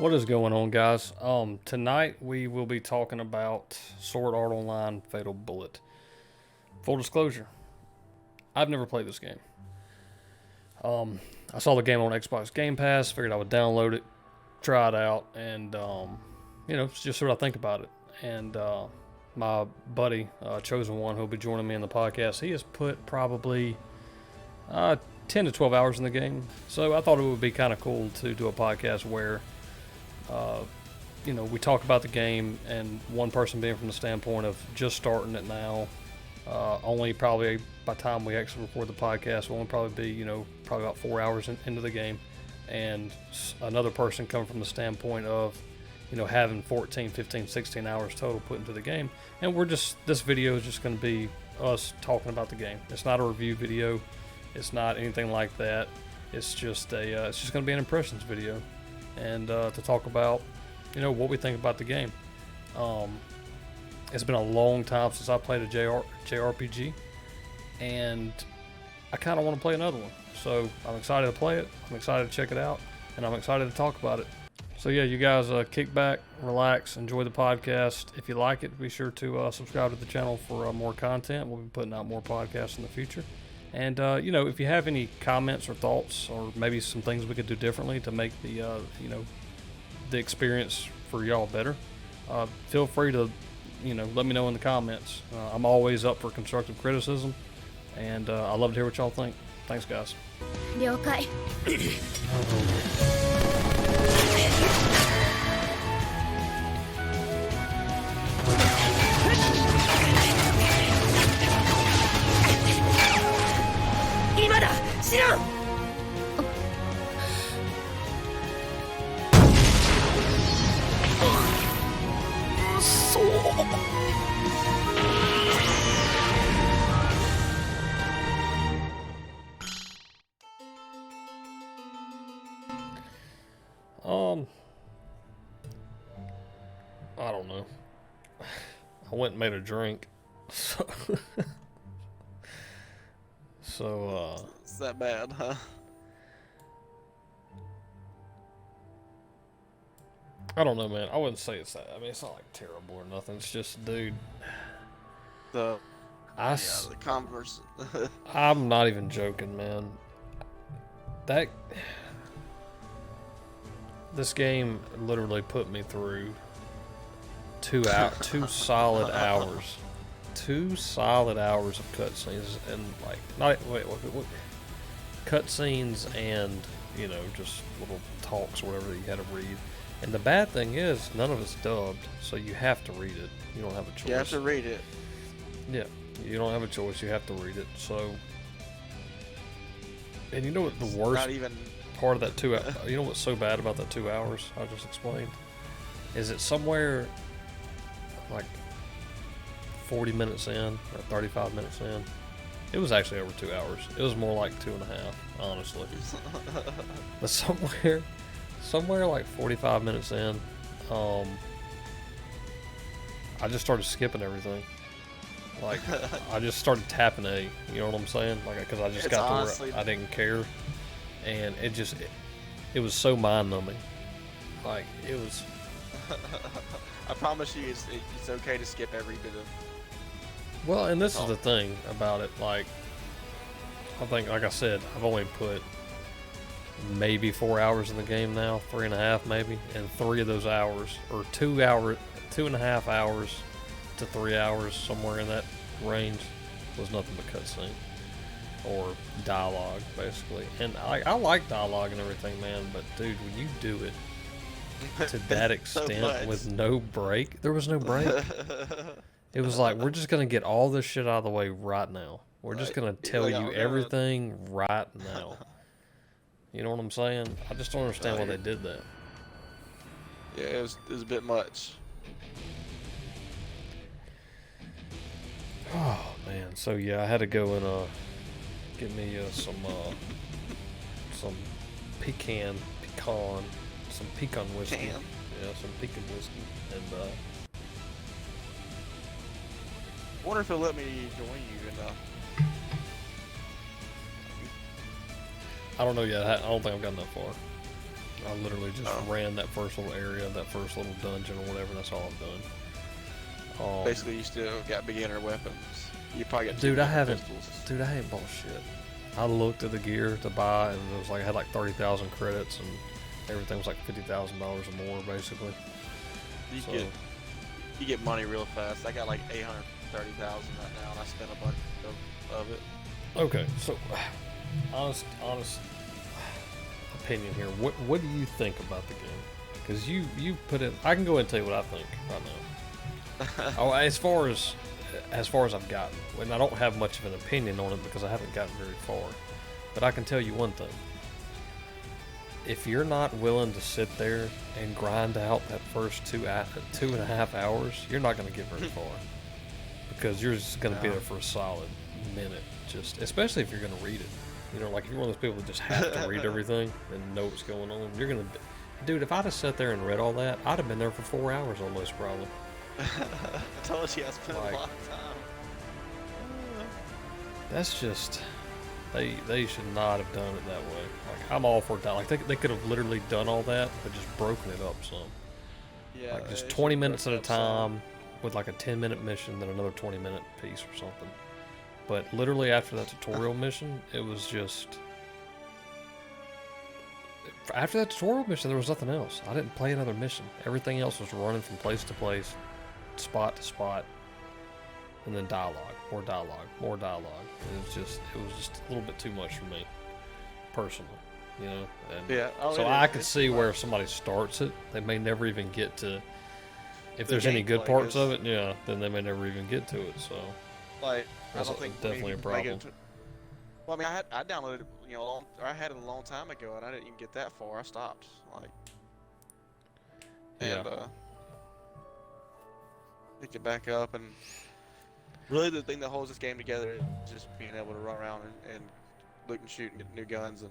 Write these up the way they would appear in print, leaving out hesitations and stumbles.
What is going on, guys? Tonight we will be talking about Sword Art Online Fatal Bullet. Full disclosure, I've never played this game. I saw the game on Xbox Game Pass, figured I would download it, try it out, and just see what I think about it. And my buddy, Chosenwan, who'll be joining me in the podcast, he has put probably 10 to 12 hours in the game. So I thought it would be kind of cool to do a podcast where we talk about the game, and one person being from the standpoint of just starting it now. Only probably by the time we actually record the podcast, will only probably be, probably about 4 hours into the game. And another person coming from the standpoint of, having 14, 15, 16 hours total put into the game. And this video is just going to be us talking about the game. It's not a review video. It's not anything like that. It's just it's just going to be an impressions video. And to talk about, what we think about the game. It's been a long time since I played a JRPG, and I kind of want to play another one. So I'm excited to play it, I'm excited to check it out, and I'm excited to talk about it. So yeah, you guys kick back, relax, enjoy the podcast. If you like it, be sure to subscribe to the channel for more content. We'll be putting out more podcasts in the future. And, if you have any comments or thoughts, or maybe some things we could do differently to make the experience for y'all better, feel free to, let me know in the comments. I'm always up for constructive criticism, and I love to hear what y'all think. Thanks, guys. 了解 今だ知らん そう I don't know. I went and made a drink. So, It's that bad, huh? I don't know, man. I wouldn't say it's that. I mean, it's not like terrible or nothing. It's just, dude. The Converse. I'm not even joking, man. This game literally put me through 2 solid hours. 2 solid hours of cutscenes, and cutscenes and just little talks or whatever that you had to read. And the bad thing is, none of it's dubbed, so you have to read it. You don't have a choice. You have to read it. Yeah, you don't have a choice. You have to read it. So, and you know what the worst Not even part of that 2 hours? You know what's so bad about that 2 hours I just explained? Is it somewhere like 40 minutes in or 35 minutes in? It was actually over 2 hours. It was more like 2.5, honestly. But somewhere like 45 minutes in, I just started skipping everything. Like, I just started tapping A, you know what I'm saying? Like, because I just got to where I didn't care. And it was so mind-numbing. Like, it was... I promise you, it's okay to skip every bit of... Well, and this is the thing about it. Like, I think, like I said, I've only put maybe 4 hours in the game now, 3.5 maybe, and 3 of those hours, or 2.5 hours to 3 hours, somewhere in that range, was nothing but cutscene or dialogue, basically. And I like dialogue and everything, man, but dude, when you do it to that extent with no break, there was no break. It was like, we're just gonna get all this shit out of the way right now. We're just gonna tell you everything right now. You know what I'm saying? I just don't understand why they did that. Yeah, it was a bit much. Oh man, so yeah, I had to go and get me some pecan whiskey. Pecan. Yeah, some pecan whiskey, and I wonder if he'll let me join you in I don't know yet. I don't think I've gotten that far. I literally just ran that first little area, that first little dungeon or whatever. That's all I've done. Basically, you still got beginner weapons. You probably got dude, I haven't. pistols. Dude, I ain't bought shit. I looked at the gear to buy, and it was like I had like 30,000 credits, and everything was like $50,000 or more, basically. You get money real fast. I got like 830,000 right now, and I spent a bunch of it. Okay, so honest opinion here. What do you think about the game? Because you put it. I can go ahead and tell you what I think right now. Oh, as far as I've gotten, and I don't have much of an opinion on it because I haven't gotten very far. But I can tell you one thing. If you're not willing to sit there and grind out that first 2.5 hours, you're not going to get very far. Because you're just going to be there for a solid minute. Just, especially if you're going to read it. You know, like if you're one of those people that just have to read everything and know what's going on, you're going to... Dude, if I'd have sat there and read all that, I'd have been there for 4 hours almost, probably. I told you I spent a lot of time. That's just... They should not have done it that way. Like, I'm all for that. Like, they could have literally done all that, but just broken it up some. Yeah, like, just 20 minutes at a time with, like, a 10-minute mission, then another 20-minute piece or something. But literally after that tutorial mission, it was just... After that tutorial mission, there was nothing else. I didn't play another mission. Everything else was running from place to place, spot to spot, and then dialogue, more dialogue, more dialogue. It was just a little bit too much for me, personally, you know. And yeah. So I could see where if somebody starts it, they may never even get to. If there's any good parts of it, yeah, then they may never even get to it. So, like, that's definitely a problem. Well, I mean, I downloaded it, you know, I had it a long time ago, and I didn't even get that far. I stopped, like, and picked it back up, and really the thing that holds this game together is just being able to run around and loot and shoot and get new guns and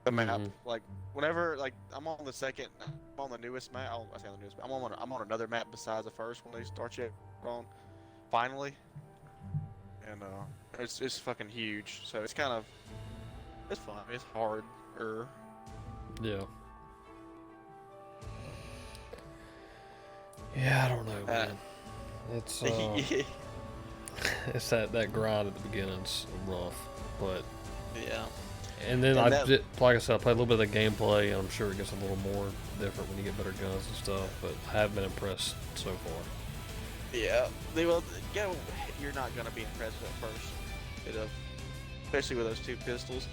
the map. Like, whenever, like, I'm on the newest map. I say on the newest map. I'm on another map besides the first one they start you on. Finally, and it's fucking huge. So it's kind of fun. It's hard. Yeah. Yeah, I don't know, man. It's it's that grind at the beginning's rough, but yeah. And then like I said, I played a little bit of the gameplay, and I'm sure it gets a little more different when you get better guns and stuff. But I have been impressed so far. Yeah, you're not gonna be impressed at first, especially with those two pistols.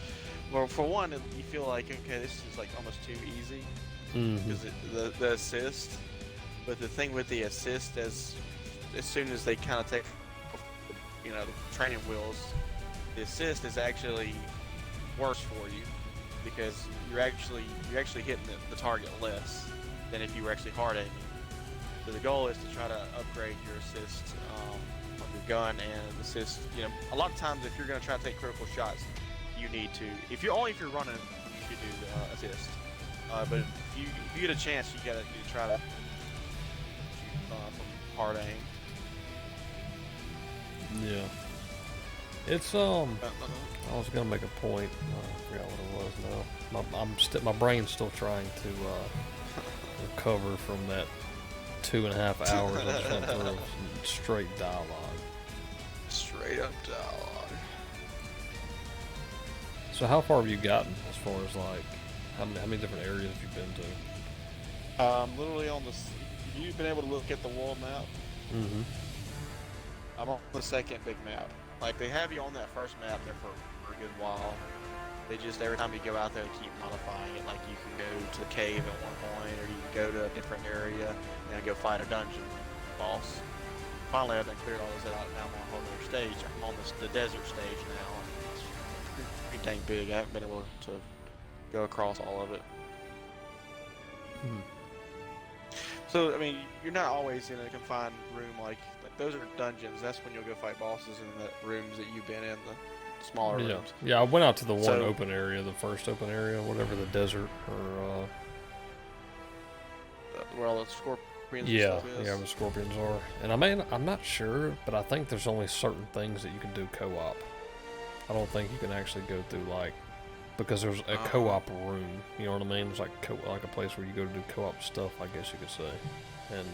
Well, for one, you feel like, okay, this is like almost too easy because the assist. But the thing with the assist, as soon as they kind of take, you know, the training wheels, the assist is actually worse for you because you're actually hitting the target less than if you were actually hard aiming. So the goal is to try to upgrade your assist on your gun and assist. You know, a lot of times if you're going to try to take critical shots, you need to. If you're running, you should do the assist. But if you get a chance, you got to try to from hard aim. Yeah. It's I was gonna make a point. I forgot what it was now. My brain's still trying to recover from that 2.5 hours I just went through straight dialogue. Straight up dialogue. So how far have you gotten as far as like how many different areas have you been to? Literally on this. You've been able to look at the world map. I'm on the second big map. Like, they have you on that first map there for a good while. They just, every time you go out there, they keep modifying it. Like, you can go to the cave at one point, or you can go to a different area and go fight a dungeon boss. Finally, I've cleared all this out. Now I'm on a whole other stage. I'm on the desert stage now. It's pretty dang big. I haven't been able to go across all of it. So, I mean, you're not always in a confined room like those are dungeons. That's when you'll go fight bosses in the rooms that you've been in, the smaller rooms. Yeah, I went out to the one open area, the first open area, whatever, the desert, or... where all the scorpions and stuff is. Yeah, where the scorpions are. And I'm not sure, but I think there's only certain things that you can do co-op. I don't think you can actually go through, like, because there's a co-op room. You know what I mean? It's like like a place where you go to do co-op stuff, I guess you could say. And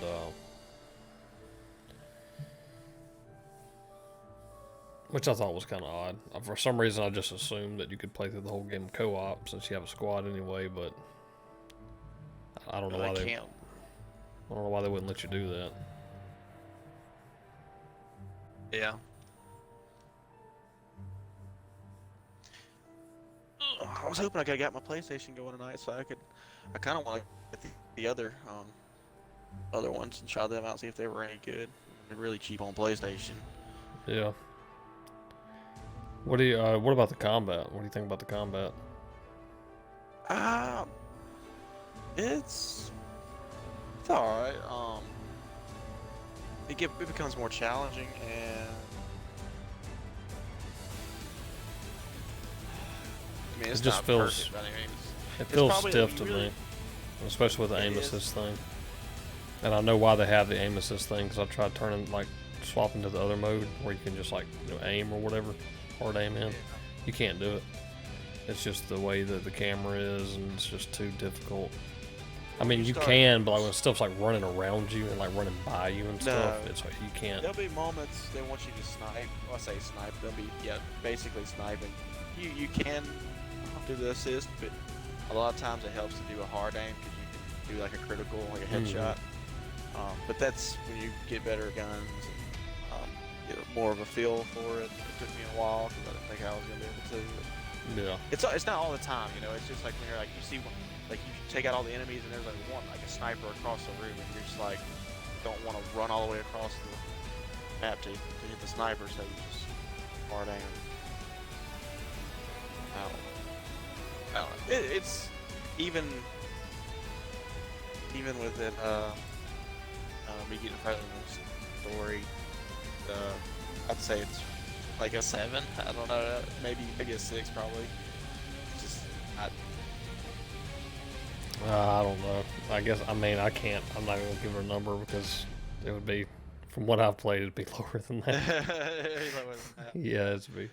which I thought was kind of odd. For some reason, I just assumed that you could play through the whole game co-op since you have a squad anyway. But I don't know why they. I don't know why they wouldn't let you do that. Yeah. I was hoping I could get my PlayStation going tonight, so I kind of want to get the other ones and try them out, see if they were any good. They're really cheap on PlayStation. Yeah. What about the combat? What do you think about the combat? It's alright. It becomes more challenging, and I mean, it's it just not feels perfect by any means. it feels stiff to me, especially with the aim assist thing. And I know why they have the aim assist thing, because I tried turning, like, swapping to the other mode where you can just, like, aim or whatever, hard aim in. You can't do it. It's just the way that the camera is, and it's just too difficult. I mean, you can, but like when stuff's like running around you and like running by you and stuff, it's like you can't. There'll be moments they want you to snipe. Well, I say snipe. They'll be basically sniping. You can do the assist, but a lot of times it helps to do a hard aim because you can do like a critical, like a headshot. But that's when you get better guns and get more of a feel for it. It took me a while because I didn't think I was gonna be able to. But yeah. It's not all the time, you know. It's just like when you're like you see one. Like you take out all the enemies and there's like one, like a sniper across the room, and you're just like don't want to run all the way across the map to hit the sniper, so you just hard aim. I don't know. It's even with it, me getting further in the story, I'd say it's like a 7. I don't know, maybe a 6 probably. It's just not. I don't know. I guess, I mean, I can't, I'm not going to give her a number because it would be, from what I've played, it'd be lower than that. Yeah, it'd be.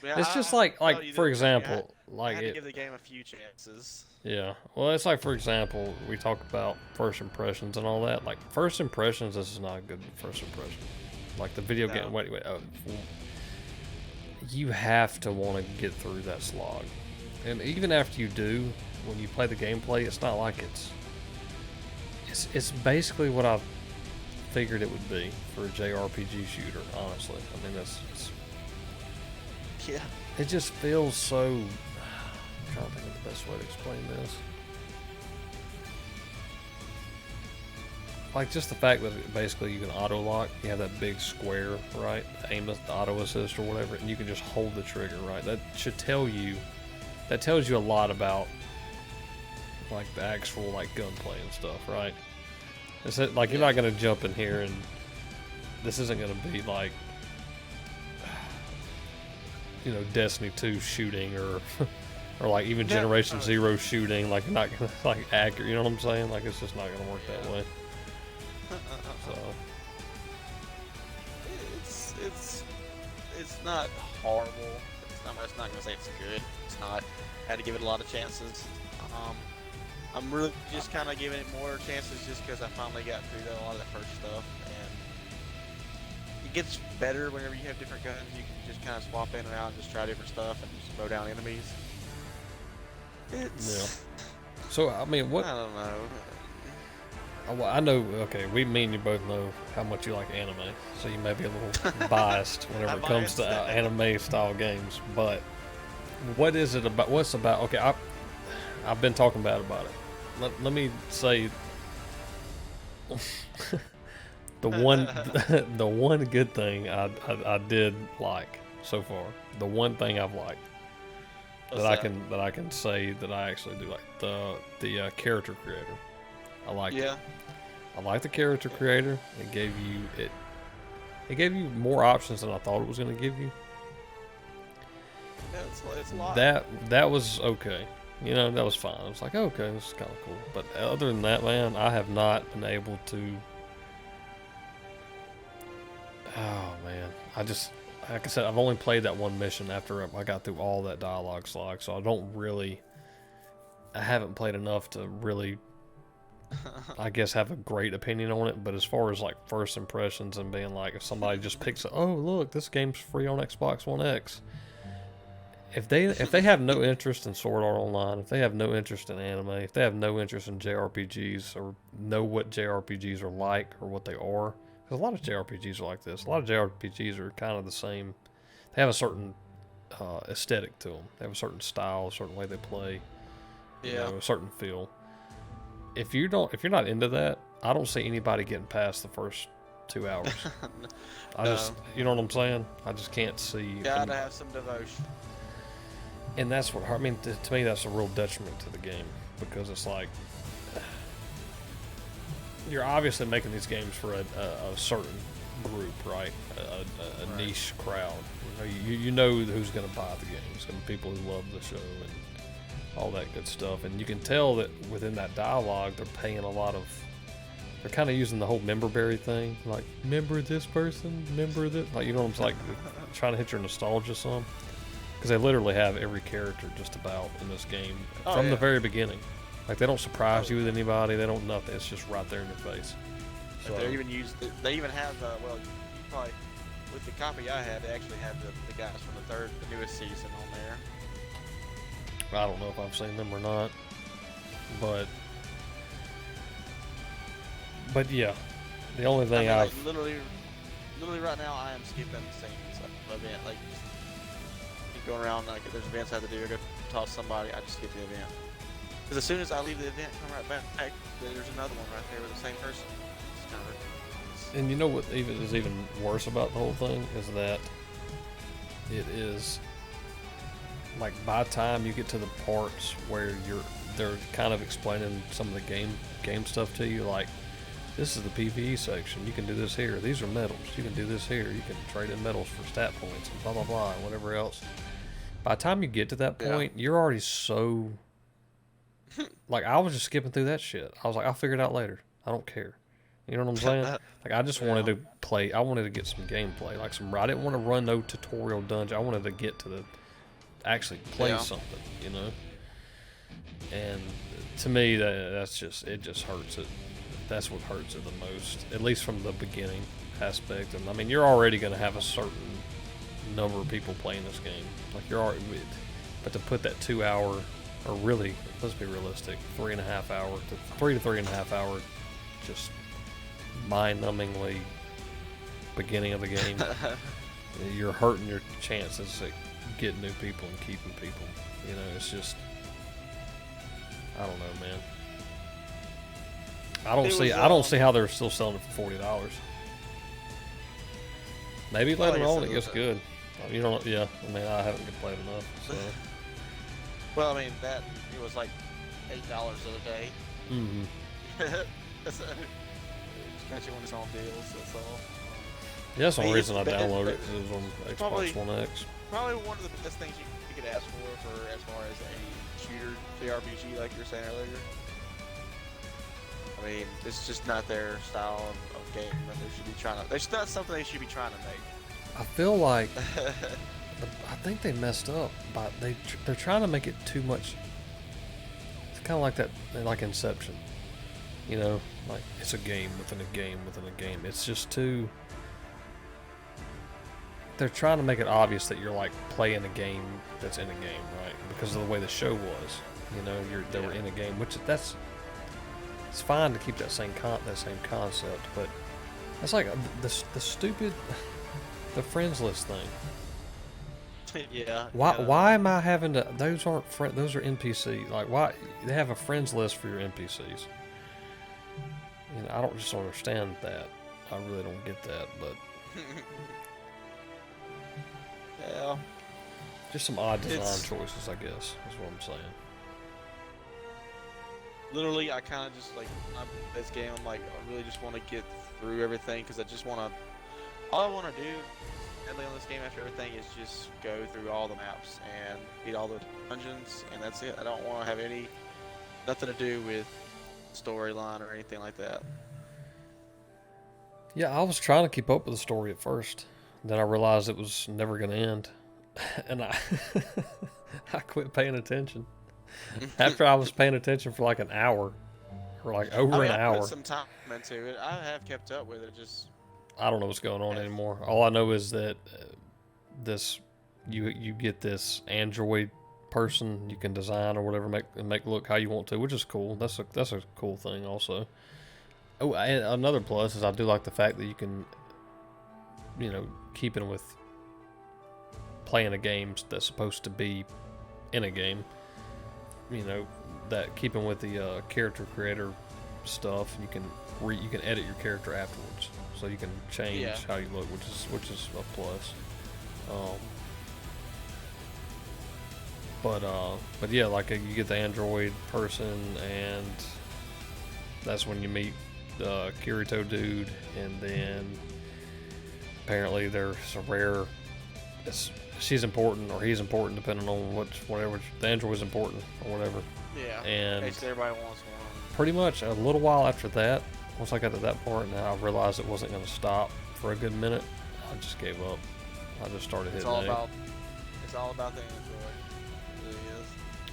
It's just like for example, like I had to give the game a few chances. Yeah. Well, it's like, for example, we talk about first impressions and all that. Like, first impressions, this is not a good first impression. Like, the video game, wait, you have to want to get through that slog. And even after you do, when you play the gameplay, it's not like it's basically what I figured it would be for a JRPG shooter, honestly. I mean, yeah. It just feels so, I'm trying to think of the best way to explain this. Like, just the fact that basically you can auto lock, you have that big square, right? The auto assist or whatever, and you can just hold the trigger, right? That should tell you, that tells you a lot about like the actual like gunplay and stuff, right? It's like you're not gonna jump in here and this isn't gonna be like, you know, Destiny 2 shooting or like even Generation 0 shooting. Like, you're not gonna like accurate, you know what I'm saying? Like, it's just not gonna work that way. So it's not horrible. It's not gonna say it's good. It's not. I had to give it a lot of chances. I'm really just kind of giving it more chances just because I finally got through a lot of the first stuff, and it gets better whenever you have different guns. You can just kind of swap in and out and just try different stuff and just mow down enemies. It's So I mean, what? I don't know. Well, I know. Okay, me and you both know how much you like anime, so you may be a little biased whenever it comes to anime style games. But what is it about? What's about? Okay, I've been talking bad about it. Let me say the one good thing I did like so far. The one thing I've liked that I can say that I actually do like the character creator. I like it. I like the character creator. It gave you more options than I thought it was going to give you. Yeah, it's a lot. That was okay. You know, that was fine. I was like, okay, this is kind of cool. But other than that, man, I have not been able to. Oh man, like I said, I've only played that one mission after I got through all that dialogue slog, so I haven't played enough to really, I guess, have a great opinion on it. But as far as like first impressions and being like, if somebody just picks up, oh look, this game's free on Xbox One X. If they have no interest in Sword Art Online, if they have no interest in anime, if they have no interest in JRPGs or know what JRPGs are like or what they are, because a lot of JRPGs are like this. A lot of JRPGs are kind of the same. They have a certain aesthetic to them. They have a certain style, a certain way they play, a certain feel. If you're not into that, I don't see anybody getting past the first 2 hours. You know what I'm saying? I just can't see. Gotta have some devotion. And that's what, I mean, to me, that's a real detriment to the game, because it's like, you're obviously making these games for a certain group, right? A niche crowd. You know who's going to buy the game. It's going to be people who love the show and all that good stuff. And you can tell that within that dialogue, they're paying they're kind of using the whole memberberry thing, like, member this person, member that, like, you know what I'm saying? Like, trying to hit your nostalgia some. Because they literally have every character just about in this game from the very beginning. Like, they don't surprise you with anybody. They don't nothing. It's just right there in your face. So they even have well, you probably with the copy I had, they actually have the guys from the newest season on there. I don't know if I've seen them or not, but yeah, the only thing like, literally right now I am skipping scenes of event, like keep going around, like if there's events I have to do, I go toss somebody, I just skip the event. Because as soon as I leave the event, come right back, there's another one right there with the same person. It's kind of... And you know what is even worse about the whole thing is that it is like, by the time you get to the parts where they're kind of explaining some of the game stuff to you, like, this is the PvE section, you can do this here, these are medals, you can do this here, you can trade in medals for stat points and blah blah blah and whatever else. By the time you get to that point, you're already so like, I was just skipping through that shit. I was like, I'll figure it out later, I don't care. You know what I'm saying? Like, I just wanted to play. I wanted to get some gameplay, like I didn't want to run no tutorial dungeon. I wanted to get to actually play something, you know. And to me, it just hurts it. That's what hurts it the most, at least from the beginning aspect. And I mean, you're already going to have a certain number of people playing this game. Like, you're already, but to put that 2 hour, or really, let's be realistic, 3.5 hour to 3 to 3.5 hour, just mind-numbingly beginning of the game, you're hurting your chances at getting new people and keeping people. You know, it's just, I don't know, man. I don't see how they're still selling it for $40. Maybe later on it gets good. You don't, I mean, I haven't played enough. So. Well, I mean, it was like $8 the other day. Mm-hmm. Especially when it's on deals, that's all. Yeah, that's the only reason I downloaded it. It was on Xbox One X. Probably one of the best things you could ask for as far as a shooter JRPG, like you were saying earlier. I mean, it's just not their style of game that they should be trying to. It's not something they should be trying to make. I feel like I think they messed up, but they're trying to make it too much. It's kind of like that, like Inception. You know, like, it's a game within a game within a game. It's just too. They're trying to make it obvious that you're like playing a game that's in a game, right? Because of the way the show was. You know, they were in a game, which it's fine to keep that same concept, but that's like the stupid friends list thing. Why am I having to? Those aren't friends. Those are NPC. Like, why they have a friends list for your NPCs? You know, I don't just understand that. I really don't get that, but yeah, just some odd design choices, I guess, is what I'm saying. Literally, I kind of just like, this game, I'm like, I really just want to get through everything, because I just want to, all I want to do on this game after everything is just go through all the maps and beat all the dungeons, and that's it. I don't want to have nothing to do with storyline or anything like that. Yeah, I was trying to keep up with the story at first. Then I realized it was never going to end. And I I quit paying attention. After I was paying attention for like an hour. Or like over an I hour. put some time into it. I have kept up with it. Just I don't know what's going on anymore. All I know is that this you get this android person you can design or whatever, make look how you want to, which is cool. That's a cool thing also. Oh, and another plus is I do like the fact that you can, keeping with playing a game that's supposed to be in a game, that keeping with the character creator stuff, you can edit your character afterwards, so you can change how you look, which is a plus. But yeah, like you get the android person, and that's when you meet the Kirito dude, and then apparently there's a rare. She's important or he's important depending on whatever the android is important or whatever. yeah, And basically everybody wants one. pretty much a little while after that, once I got to that part, and I realized it wasn't going to stop for a good minute, I just gave up. I just started hitting it. It's all about the android. It really is.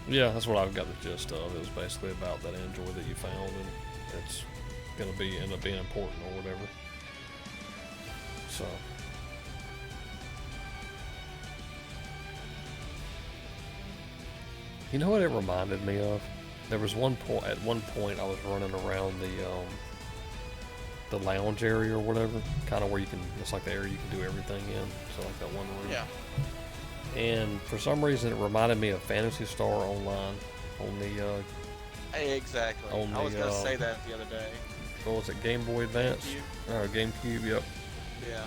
Yeah, that's what I've got the gist of. It was basically about that android that you found, and it's going to end up being important or whatever. So. You know what it reminded me of? There was at one point I was running around the lounge area or whatever, kind of where it's like the area you can do everything in, so like that one room. Yeah. And for some reason it reminded me of Phantasy Star Online on the Exactly. I was gonna say that the other day. What was it, Game Boy Advance? GameCube, yep. Yeah.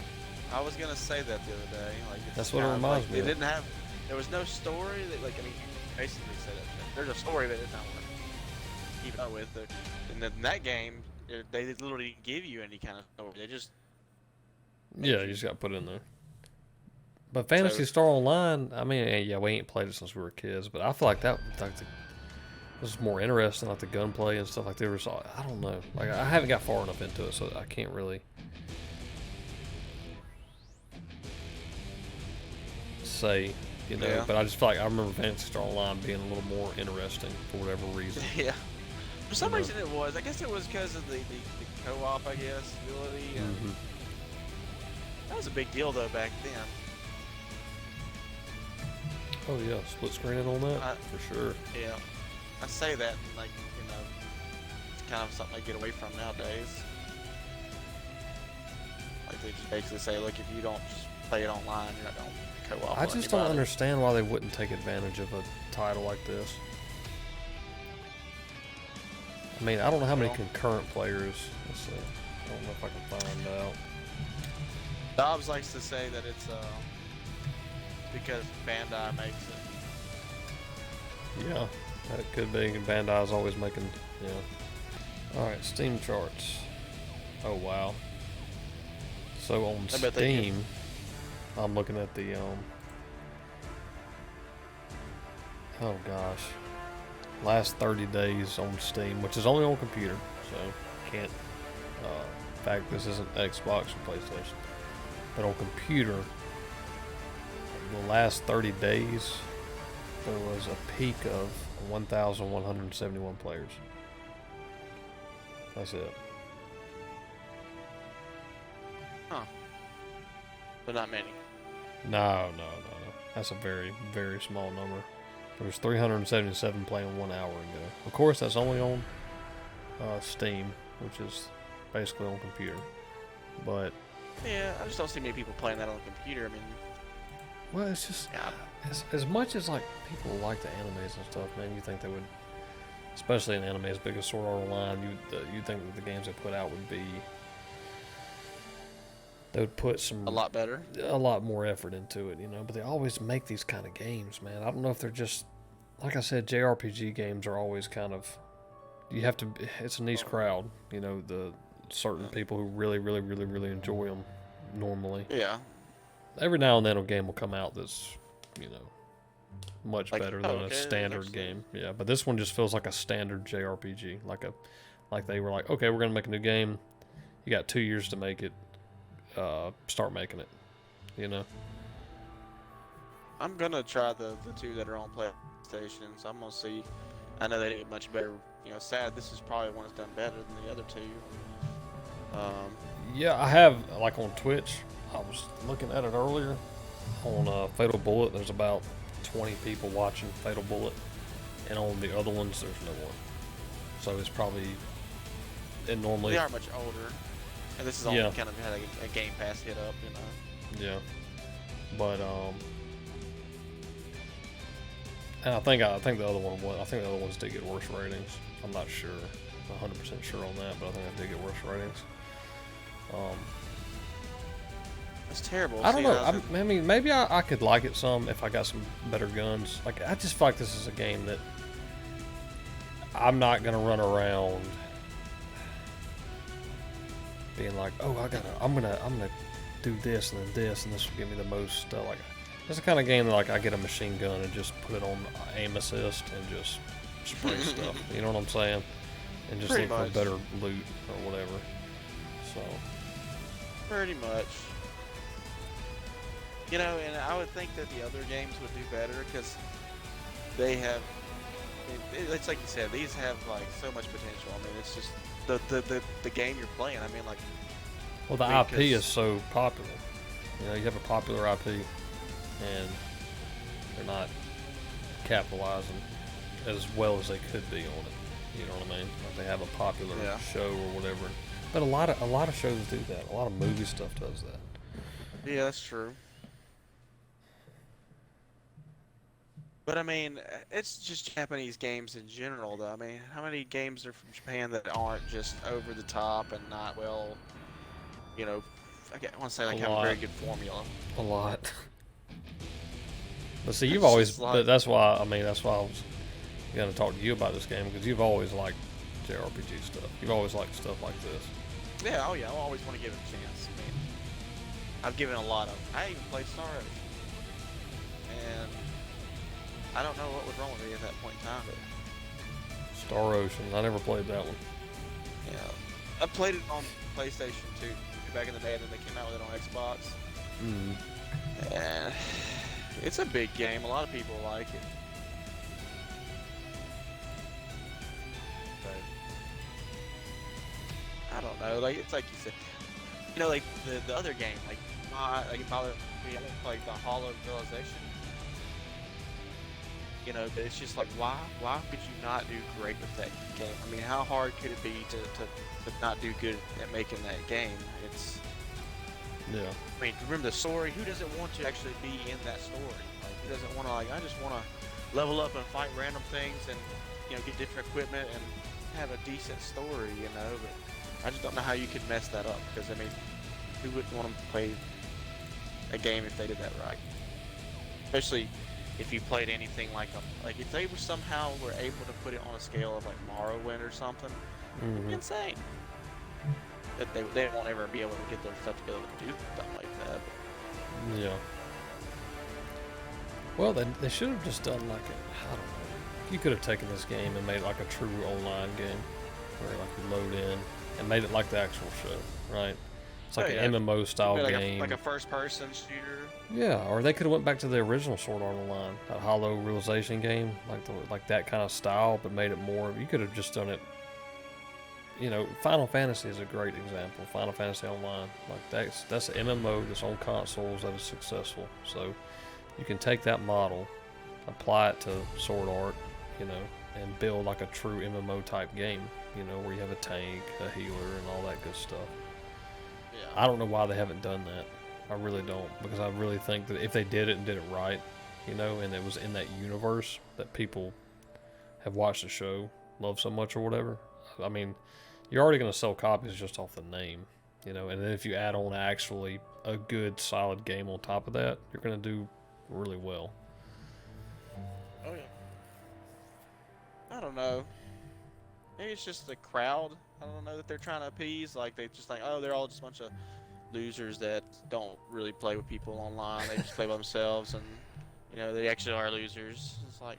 I was gonna say that the other day. Like that's what it reminds me of. There was no story that, like, I mean, basically said it. There's a story that it's not worth keeping up with. And in that game, they literally didn't give you any kind of story. They just you just got put in there. But Phantasy Star Online, I mean, yeah, we ain't played it since we were kids, but I feel like that was more interesting, like the gunplay and stuff. Like there was, I don't know, like I haven't got far enough into it, so I can't really say. Yeah. But I just feel like I remember Phantasy Star Online being a little more interesting for whatever reason. Yeah. For some reason it was. I guess it was because of the co-op, I guess, ability. And that was a big deal, though, back then. Oh, yeah. Split screening on that? For sure. Yeah. I say that, and, like, it's kind of something I get away from nowadays. Like, they just basically say, look, if you don't just play it online, you're not going to co-op. I just don't understand why they wouldn't take advantage of a title like this. I mean, I don't know how many concurrent players. Let's see. I don't know if I can find out. Dobbs likes to say that it's because Bandai makes it. Yeah, that could be. Bandai's always making. Yeah. All right, Steam charts. Oh wow. So on Steam, I'm looking at the oh gosh, last 30 days on Steam, which is only on computer, so can't. In fact, this isn't Xbox or PlayStation, but on computer, the last 30 days, there was a peak of 1,171 players. That's it. Huh. But not many. No. That's a very, very small number. There was 377 playing 1 hour ago. Of course, that's only on Steam, which is basically on computer. But yeah, I just don't see many people playing that on the computer. I mean, well, it's just as much as like people like the animes and stuff, man. You think they would, especially an anime as big as Sword Art Online, you think that the games they put out would be. They would put a lot more effort into it, but they always make these kind of games, man. I don't know if they're just, like I said, JRPG games are always kind of, it's a niche crowd, the certain people who really, really, really, really enjoy them normally. Yeah. Every now and then a game will come out that's, much better than a standard game. Yeah, but this one just feels like a standard JRPG, like they were like, okay, we're going to make a new game. You got 2 years to make it. Start making it. you know. I'm gonna try the two that are on PlayStation, so I'm gonna see. I know they did much better. You know, sad. This is probably one that's done better than the other two. Yeah, I have, like on Twitch, I was looking at it earlier. On Fatal Bullet, there's about 20 people watching Fatal Bullet. And on the other ones, there's no one. So it's probably, and normally... They are much older. And this is only kind of had a Game Pass hit up, you know? Yeah. But, and I think the other one was, I think the other ones did get worse ratings. I'm not sure, 100% sure on that, but I think they did get worse ratings. It's terrible. I don't know. I mean, maybe I could like it some if I got some better guns. Like, I just feel like this is a game that I'm not gonna run around being like, oh, I'm gonna do this and then this, and this will give me the most. Like, it's the kind of game that like I get a machine gun and just put it on aim assist and just spray stuff. You know what I'm saying? And just look for better loot or whatever. So. Pretty much. You know, and I would think that the other games would do better because they have. It's like you said, these have like so much potential. I mean, it's just the game you're playing. I mean, like. Well, the IP is so popular. You know, you have a popular IP, and they're not capitalizing as well as they could be on it. You know what I mean? Like they have a popular show or whatever. But a lot of shows do that. A lot of movie stuff does that. Yeah, that's true. But I mean, it's just Japanese games in general, though. I mean, how many games are from Japan that aren't just over the top and not well, you know, I want to say like have a very good formula. A lot. But see, you've always. But that's why. I mean, that's why I was gonna talk to you about this game because you've always liked JRPG stuff. You've always liked stuff like this. Yeah. Oh yeah. I always want to give it a chance. I mean, I've given a lot of. I even played Star Ocean, and I don't know what was wrong with me at that point in time. But Star Ocean. I never played that one. Yeah, I played it on PlayStation 2 back in the day, and then they came out with it on Xbox. And it's a big game. A lot of people like it. But I don't know. Like it's like you said, you know, like the other game, like it bothered me, like the Hollow Realization. You know, but it's just like, why could you not do great with that game? I mean, how hard could it be to not do good at making that game? It's, yeah. I mean, remember the story? Who doesn't want to actually be in that story? Like, who doesn't want to, like, I just want to level up and fight random things and, you know, get different equipment and have a decent story, you know? But I just don't know how you could mess that up because, I mean, who wouldn't want to play a game if they did that right? Especially if you played anything like if they were somehow able to put it on a scale of like Morrowind or something, insane. That they won't ever be able to get their stuff together to do stuff like that. But. Yeah. Well, they should have just done like I don't know. You could have taken this game and made like a true online game, where like you load in and made it like the actual show, right? It's like an MMO style game. Like a first-person shooter. Yeah, or they could have went back to the original Sword Art Online, that Hollow Realization game, like that kind of style, but made it more. You could have just done it. You know, Final Fantasy is a great example. Final Fantasy Online, like that's an MMO that's on consoles that is successful. So you can take that model, apply it to Sword Art, you know, and build like a true MMO type game. You know, where you have a tank, a healer, and all that good stuff. I don't know why they haven't done that. I really don't, because I really think that if they did it and did it right, you know, and it was in that universe that people have watched the show, love so much or whatever. I mean, you're already going to sell copies just off the name, you know, and then if you add on actually a good, solid game on top of that, you're going to do really well. Oh, yeah. I don't know. Maybe it's just the crowd. I don't know that they're trying to appease. Like, they just like, oh, they're all just a bunch of losers that don't really play with people online. They just play by themselves, and you know they actually are losers. It's like,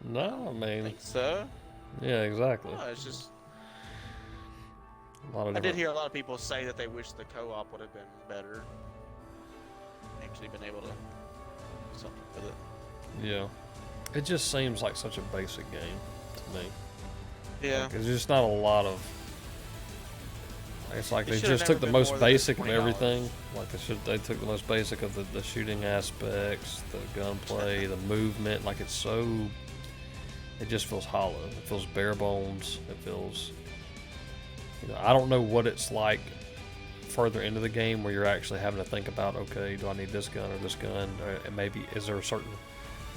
no, I mean, think so. Yeah, exactly. No, it's just. A lot of I did hear a lot of people say that they wish the co-op would have been better. actually been able to do something with it. Yeah. It just seems like such a basic game to me. Yeah. Like, there's just not a lot of. It's like It they should've just never took the been more most than basic of $20. everything. Like they took the most basic of the shooting aspects, the gunplay, the movement. Like it's so. It just feels hollow. It feels bare bones. It feels. I don't know what it's like further into the game where you're actually having to think about, okay, do I need this gun or this gun? Or maybe is there a certain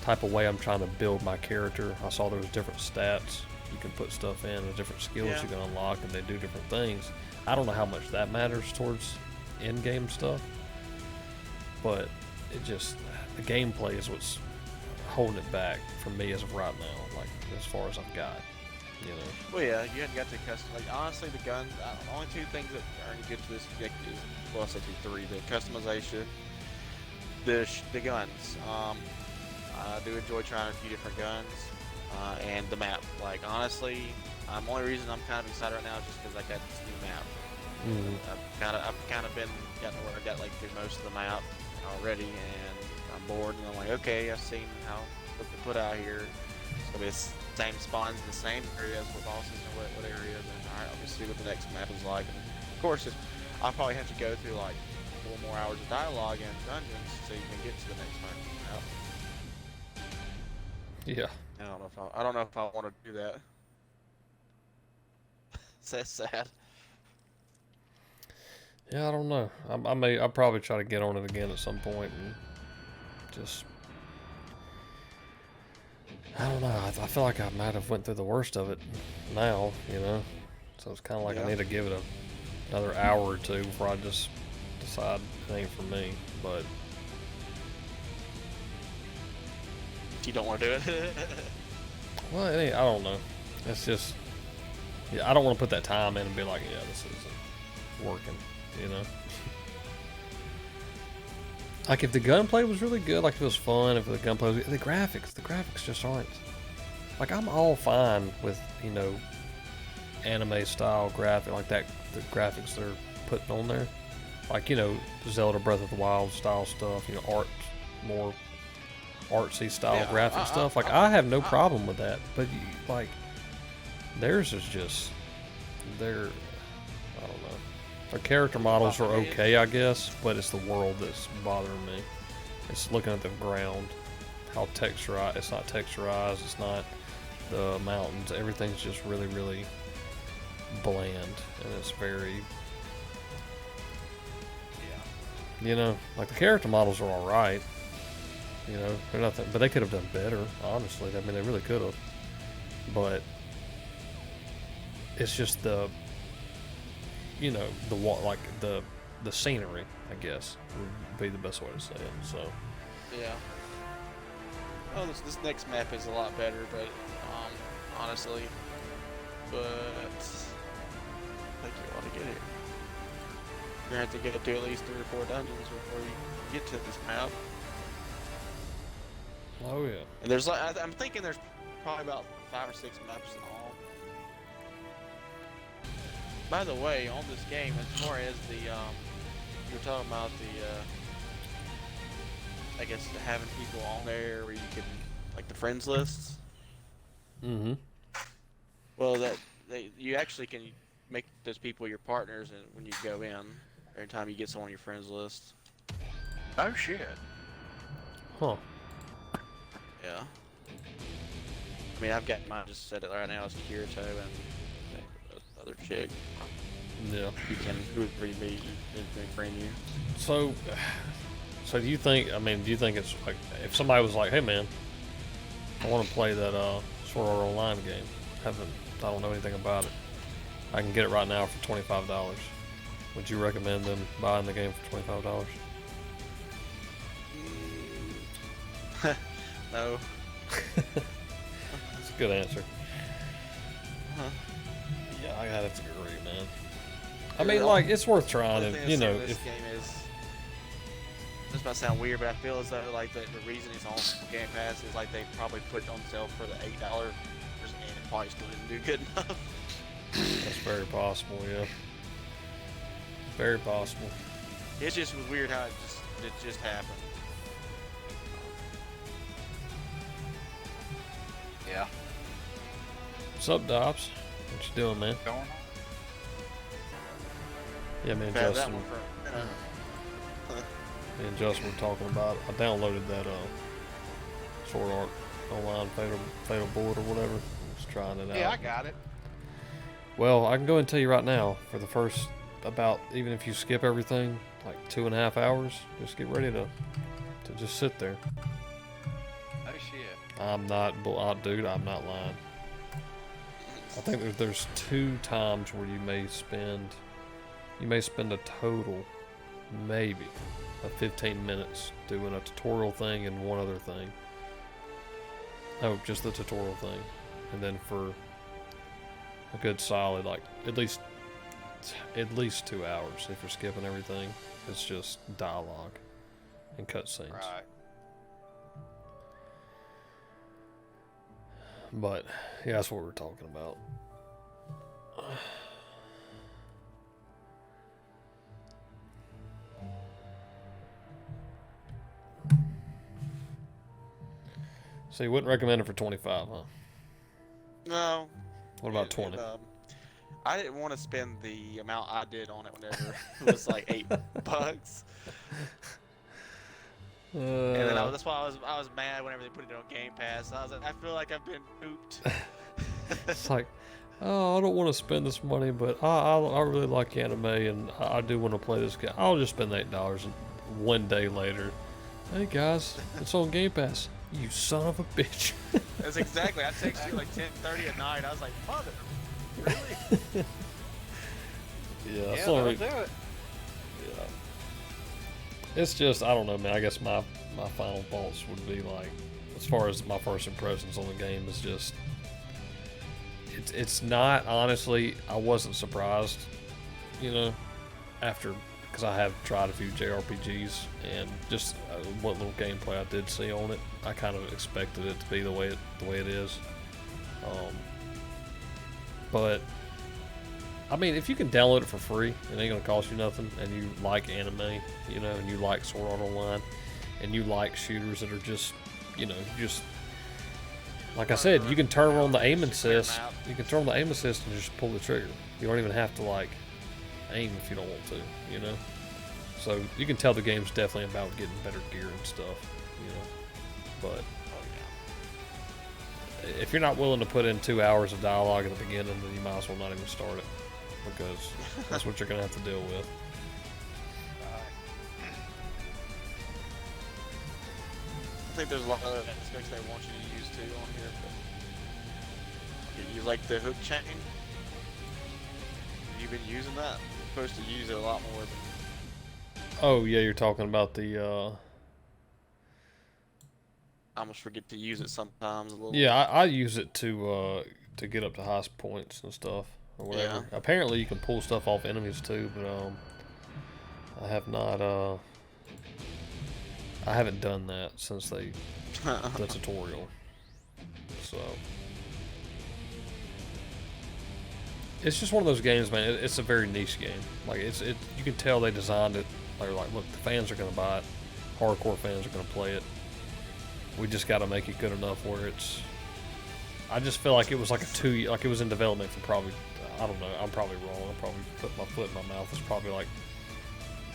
type of way I'm trying to build my character? I saw there was different stats you can put stuff in, and different skills you can unlock, and they do different things. I don't know how much that matters towards in-game stuff, but it just the gameplay is what's holding it back for me as of right now. Like as far as I've got. Well, yeah, you hadn't got to custom. Like, honestly, the gun, the only two things that are any good to this deck is, well, I'll say three: the customization, the guns. I do enjoy trying a few different guns, and the map. Like, honestly, the only reason I'm kind of excited right now is just because I got this new map. I've kind of been getting where I got like through most of the map already, and I'm bored, and I'm like, okay, I've seen what they put out here. It's gonna be the same spawns in the same areas with bosses and what areas, and alright, I'll just see what the next map is like. And of course, I'll probably have to go through like 4 more hours of dialogue and dungeons so you can get to the next map. Yeah. I don't know if I want to do that. That's sad. Yeah, I don't know. I'll probably try to get on it again at some point and just. I don't know. I feel like I might have went through the worst of it now, So it's kind of like I need to give it another hour or two before I just decide it ain't for me. But You don't want to do it? well, it ain't, I don't know. It's just, I don't want to put that time in and be like, yeah, this isn't working, Like if the gunplay was really good, like if it was fun, if the gunplay was, the graphics just aren't. Like I'm all fine with, anime style graphic, like that, the graphics they're putting on there. Like, Zelda Breath of the Wild style stuff, more artsy style graphic stuff. Like I have no problem with that, but like theirs is just, I don't know. Their character models are okay, I guess, but it's the world that's bothering me. It's looking at the ground, how texturized. It's not texturized. It's not the mountains. Everything's just really, really bland, and it's very, like the character models are all right. They're nothing, but they could have done better. Honestly, I mean, they really could have. But it's just the the scenery, I guess, would be the best way to say it. So yeah. Oh, this next map is a lot better, but honestly, but I think you want to get it. You're gonna have to get to at least 3 or 4 dungeons before you get to this map. Oh yeah. And there's I'm thinking there's probably about 5 or 6 maps in all. By the way, on this game, as far as the you were talking about I guess having people on there where you can, like the friends lists. Mm-hmm. Well, you actually can make those people your partners, and when you go in, every time you get someone on your friends list. Oh shit. Huh. Yeah. I mean, I've got mine just set it right now as Kirito and the other chick. Yeah. You can, whoever you meet, you can friend you. So do you think? I mean, do you think it's like if somebody was like, "Hey, man, I want to play that Sword Art Online game. I don't know anything about it. I can get it right now for $25. Would you recommend them buying the game for $25? No. That's a good answer. Yeah, I gotta agree, man. I mean, like, it's worth trying. The If, thing this game is, this might sound weird, but I feel as though like the reason it's on Game Pass is like they probably put it on sale for the $8, and it probably still didn't do good enough. That's very possible, yeah. Very possible. It's just was weird how it just happened. Yeah. What's up, Dobbs? What you doing, man? Going on. Yeah, me and Had that Justin. one for. Me and Justin were talking about. I downloaded that Sword Art Online Fatal Bullet or whatever. Just trying it out. Yeah, I got it. Well, I can go and tell you right now. For the first even if you skip everything, like 2.5 hours, just get ready to just sit there. Oh shit. I'm not, dude. I'm not lying. I think there's 2 times where you may spend a total, maybe, of 15 minutes doing a tutorial thing and one other thing. Oh, just the tutorial thing, and then for a good solid, like at least 2 hours if you're skipping everything. It's just dialogue and cutscenes. Right. But yeah, that's what we're talking about. So you wouldn't recommend it for 25, huh? No. What about 20? I didn't want to spend the amount I did on it whenever it was like $8. And then that's why I was mad whenever they put it on Game Pass. I was like, I feel like I've been duped. It's like, oh, I don't want to spend this money, but I really like anime and I do want to play this game. I'll just spend $8. And one day later, hey guys, it's on Game Pass. You son of a bitch. That's exactly. I texted you like 10:30 at night. I was like, mother, really? Yeah, Yeah, sorry. that'll do it. Yeah. It's just, I don't know, man. I guess my final thoughts would be like, as far as my first impressions on the game is just, it's not, honestly, I wasn't surprised, after, because I have tried a few JRPGs and just what little gameplay I did see on it, I kind of expected it to be the way it is. But I mean, if you can download it for free, it ain't gonna cost you nothing, and you like anime, and you like Sword Art Online, and you like shooters that are just, just like I said, you can turn on the aim assist. You can turn on the aim assist and just pull the trigger. You don't even have to like aim if you don't want to, So you can tell the game's definitely about getting better gear and stuff, But if you're not willing to put in 2 hours of dialogue at the beginning, then you might as well not even start it, because that's what you're gonna have to deal with. I think there's a lot of aspects they want you to use too on here. But you like the hook chain? Have you been using that? You're supposed to use it a lot more than. Oh yeah, you're talking about the. I almost forget to use it sometimes a little. Yeah, I use it to get up to high points and stuff or whatever. Yeah. Apparently, you can pull stuff off enemies too, but I have not. I haven't done that since the tutorial. So it's just one of those games, man. It's a very niche game. Like you can tell they designed it. They're like, look, the fans are gonna buy it. Hardcore fans are gonna play it. We just got to make it good enough where it's. I just feel like it was like it was in development for probably. I don't know. I'm probably wrong. I'm probably putting my foot in my mouth. It's probably like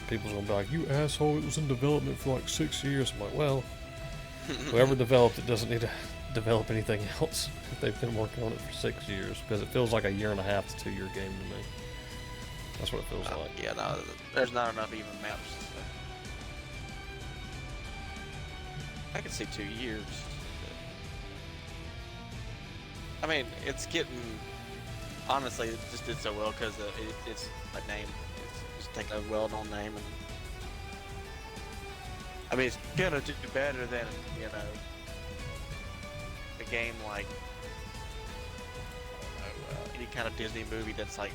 people's gonna be like, "You asshole! It was in development for like 6 years." I'm like, well, whoever developed it doesn't need to develop anything else if they've been working on it for 6 years, because it feels like a 1.5 to 2 year game to me. That's what it feels like. Yeah, no, there's not enough even maps. I could say 2 years. I mean, it's getting. Honestly, it just did so well because it's a name. It's just taking a well-known name, and I mean, it's gonna do better than a game like any kind of Disney movie that's like,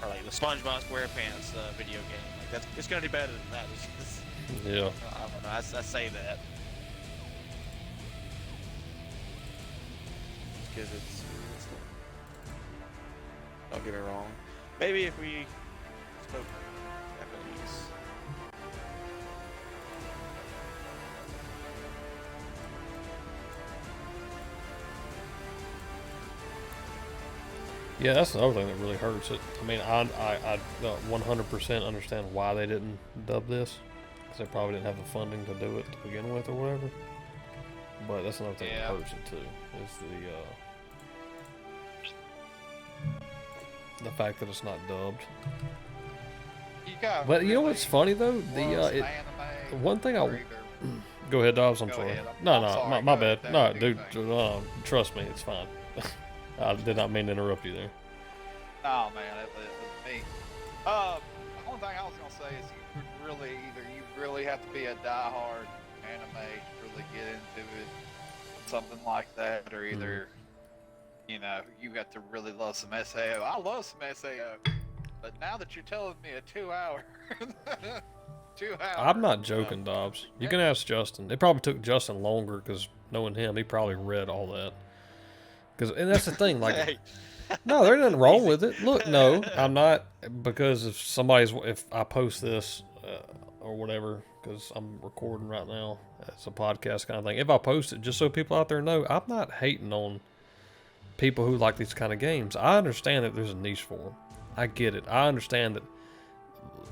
or like the SpongeBob SquarePants video game. Like it's gonna do better than that. Yeah. I don't know. I say that. Because it's don't get me wrong. Maybe if we spoke Japanese, Yeah, that's another thing that really hurts it. I mean, I 100% understand why they didn't dub this, because they probably didn't have the funding to do it to begin with or whatever. But that's another thing Yeah. that hurts it too, is the fact that it's not dubbed. You got. But you know really what's funny though? loves anime, One thing or I either- go ahead, Dobbs. I'm Go sorry. ahead. No, I'm no, sorry. my Go bad. ahead. No, Do dude, your thing. trust me, it's fine. I did not mean to interrupt you there. Oh man, it was me. The only thing I was gonna say is you really have to be a diehard anime to really get into it, something like that, or either you know you got to really love some SAO. I love some SAO, but now that you're telling me a 2 hour, 2 hours. I'm not joking, Dobbs. You can ask Justin. It probably took Justin longer because knowing him, he probably read all that. And that's the thing, like. Hey, No, there's nothing wrong with it. Look, no, I'm not, because if I post this or whatever, because I'm recording right now, it's a podcast kind of thing. If I post it, just so people out there know, I'm not hating on people who like these kind of games. I understand that there's a niche for them. I get it. I understand that,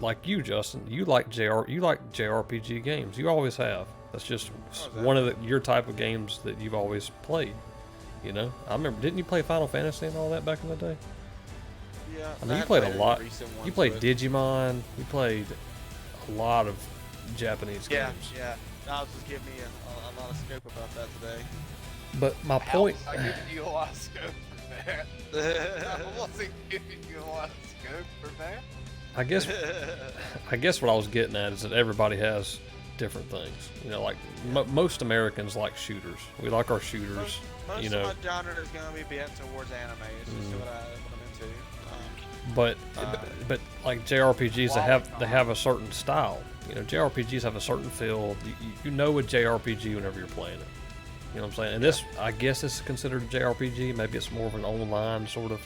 like you, Justin, you like JRPG games. You always have. That's just one of your type of games that you've always played. You know, I remember. Didn't you play Final Fantasy and all that back in the day? yeah. I mean, you have played a the lot. recent You ones, played but- Digimon. You played a lot of Japanese Yeah, games. yeah. I was just giving me a lot of scope about that today. But my How point, was I giving you a lot of scope for that? I wasn't giving you a lot of scope for that. I guess what I was getting at is that everybody has different things. You know, like most Americans like shooters. We like our shooters. Most You know, of my genre is going to be bent towards anime. It's just what I'm into. but like JRPGs, they have a certain style. You know, JRPGs have a certain feel. You know a JRPG whenever you're playing it. You know what I'm saying? And this, I guess, is considered a JRPG. Maybe it's more of an online sort of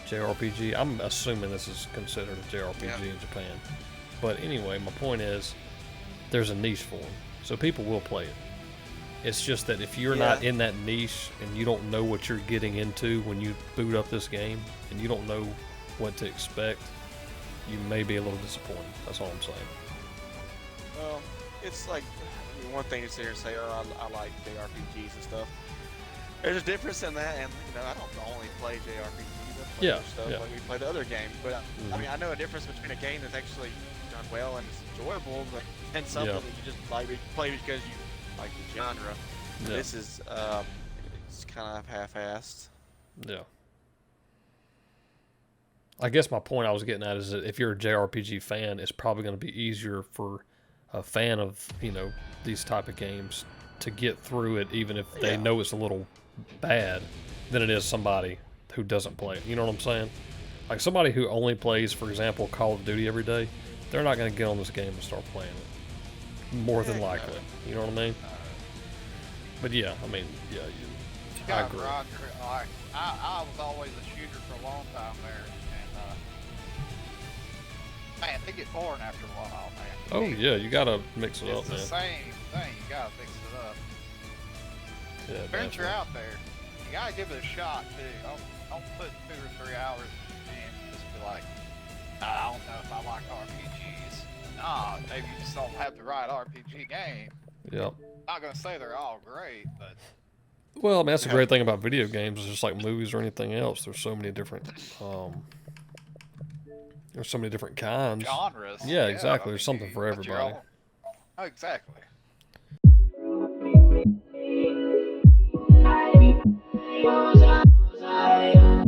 JRPG. I'm assuming this is considered a JRPG in Japan. But anyway, my point is, there's a niche for them, so people will play it. It's just that if you're not in that niche and you don't know what you're getting into when you boot up this game, and you don't know what to expect, you may be a little disappointed. That's all I'm saying. Well, it's like, I mean, one thing to sit here and say, oh, I like JRPGs and stuff. There's a difference in that, and you know, I don't only play JRPGs. I play other stuff, like we play the other games. But I mean, I know a difference between a game that's actually done well and it's enjoyable, and something that you just like play because you like the genre. Yeah. This is it's kind of half-assed. Yeah. I guess my point I was getting at is that if you're a JRPG fan, it's probably going to be easier for a fan of, you know, these type of games to get through it, even if they know it's a little bad, than it is somebody who doesn't play it. You know what I'm saying? Like somebody who only plays, for example, Call of Duty every day, they're not going to get on this game and start playing it. More than likely. You know what I mean? But yeah, I mean, yeah, I agree. I was always a shooter for a long time there, and man, they get boring after a while, man. Oh yeah, you gotta mix it up, It's the man. same thing. You gotta mix it up. Yeah, Venture definitely. out there. You gotta give it a shot too. Don't put 2 or 3 hours and just be like, nah, I don't know if I like RPGs. Nah, maybe you just don't have the right RPG game. Yep. Not gonna say they're all great, but Well, I mean, that's the great thing about video games. Is just like movies or anything else. There's so many different. There's so many different kinds. genres. Yeah, exactly. I There's mean, something for but you're everybody. Oh, exactly. I